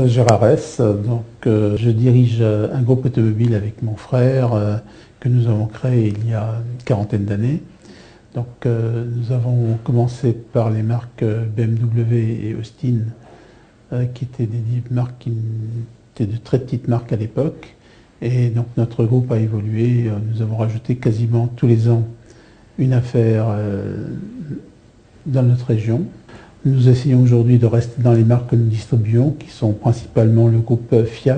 Gérard Hess, je dirige un groupe automobile avec mon frère que nous avons créé il y a une quarantaine d'années. Nous avons commencé par les marques BMW et Austin, qui étaient des marques qui étaient de très petites marques à l'époque. Et donc notre groupe a évolué. Nous avons rajouté quasiment tous les ans une affaire dans notre région. Nous essayons aujourd'hui de rester dans les marques que nous distribuons, qui sont principalement le groupe Fiat,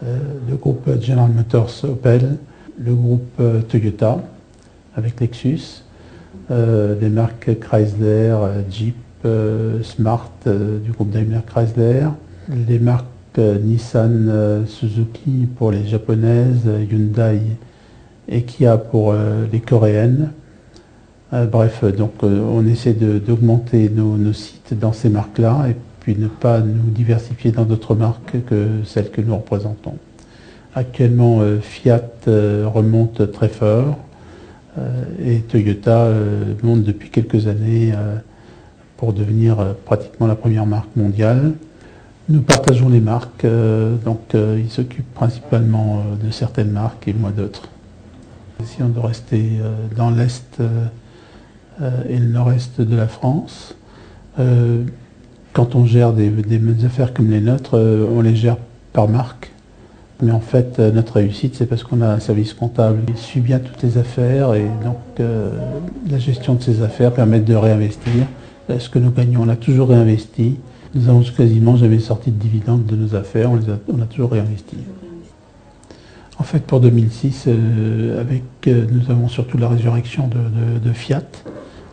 le groupe General Motors Opel, le groupe Toyota avec Lexus, les marques Chrysler, Jeep, Smart du groupe Daimler Chrysler, les marques Nissan, Suzuki pour les japonaises, Hyundai et Kia pour les coréennes. On essaie d'augmenter nos sites dans ces marques-là et puis ne pas nous diversifier dans d'autres marques que celles que nous représentons. Actuellement, Fiat remonte très fort et Toyota monte depuis quelques années pour devenir pratiquement la première marque mondiale. Nous partageons les marques, ils s'occupent principalement de certaines marques et moi d'autres. Essayons de rester dans l'Est et le nord-est de la France. Quand on gère des affaires comme les nôtres, on les gère par marque. Mais en fait, notre réussite, c'est parce qu'on a un service comptable qui suit bien toutes les affaires et la gestion de ces affaires permet de réinvestir. Ce que nous gagnons, on a toujours réinvesti. Nous n'avons quasiment jamais sorti de dividendes de nos affaires, on a toujours réinvesti. En fait, pour 2006, nous avons surtout la résurrection de Fiat,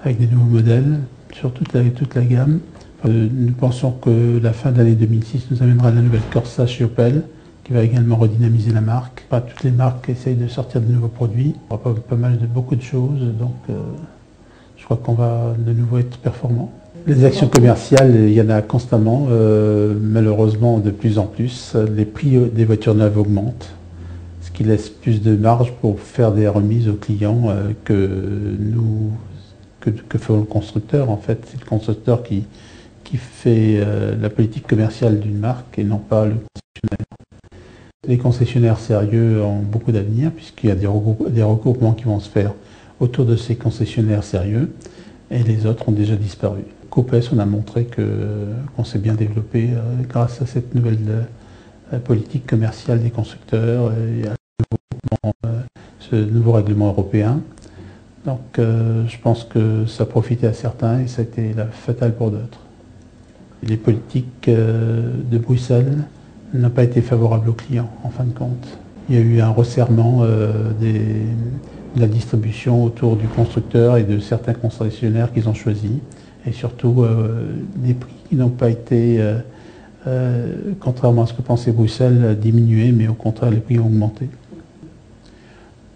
avec des nouveaux modèles sur toute la gamme. Nous pensons que la fin de l'année 2006 nous amènera la nouvelle Corsa chez Opel, qui va également redynamiser la marque. Toutes les marques essayent de sortir de nouveaux produits. On va beaucoup de choses, je crois qu'on va de nouveau être performant. Les actions commerciales, il y en a constamment, malheureusement de plus en plus. Les prix des voitures neuves augmentent, ce qui laisse plus de marge pour faire des remises aux clients que fait le constructeur. En fait, c'est le constructeur qui fait la politique commerciale d'une marque et non pas le concessionnaire. Les concessionnaires sérieux ont beaucoup d'avenir puisqu'il y a des regroupements qui vont se faire autour de ces concessionnaires sérieux et les autres ont déjà disparu. Copes, on a montré qu'on s'est bien développé grâce à cette nouvelle politique commerciale des constructeurs et à ce nouveau règlement européen. Je pense que ça a profité à certains et ça a été fatal pour d'autres. Les politiques de Bruxelles n'ont pas été favorables aux clients, en fin de compte. Il y a eu un resserrement de la distribution autour du constructeur et de certains concessionnaires qu'ils ont choisis. Et surtout, des prix qui n'ont pas été, contrairement à ce que pensait Bruxelles, diminués, mais au contraire, les prix ont augmenté.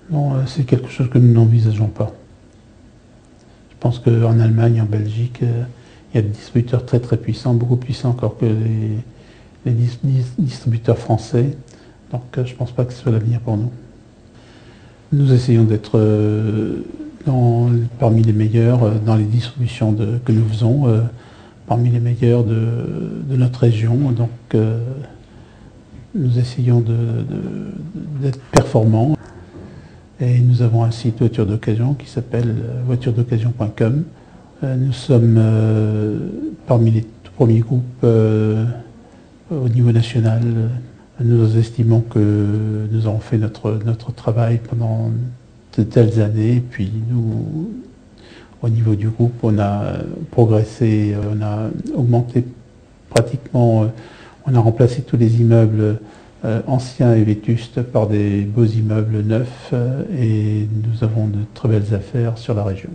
Non, c'est quelque chose que nous n'envisageons pas. Je pense qu'en Allemagne, en Belgique, il y a des distributeurs très très puissants, beaucoup plus puissants encore que les distributeurs français. Je ne pense pas que ce soit l'avenir pour nous. Nous essayons d'être parmi les meilleurs dans les distributions que nous faisons, parmi les meilleurs de notre région. Nous essayons d'être performants. Et nous avons un site voiture d'occasion qui s'appelle voituredoccasion.com. Nous sommes parmi les tout premiers groupes au niveau national. Nous estimons que nous avons fait notre travail pendant de telles années. Et puis nous, au niveau du groupe, on a progressé, on a augmenté pratiquement, on a remplacé tous les immeubles anciens et vétustes par des beaux immeubles neufs et nous avons de très belles affaires sur la région.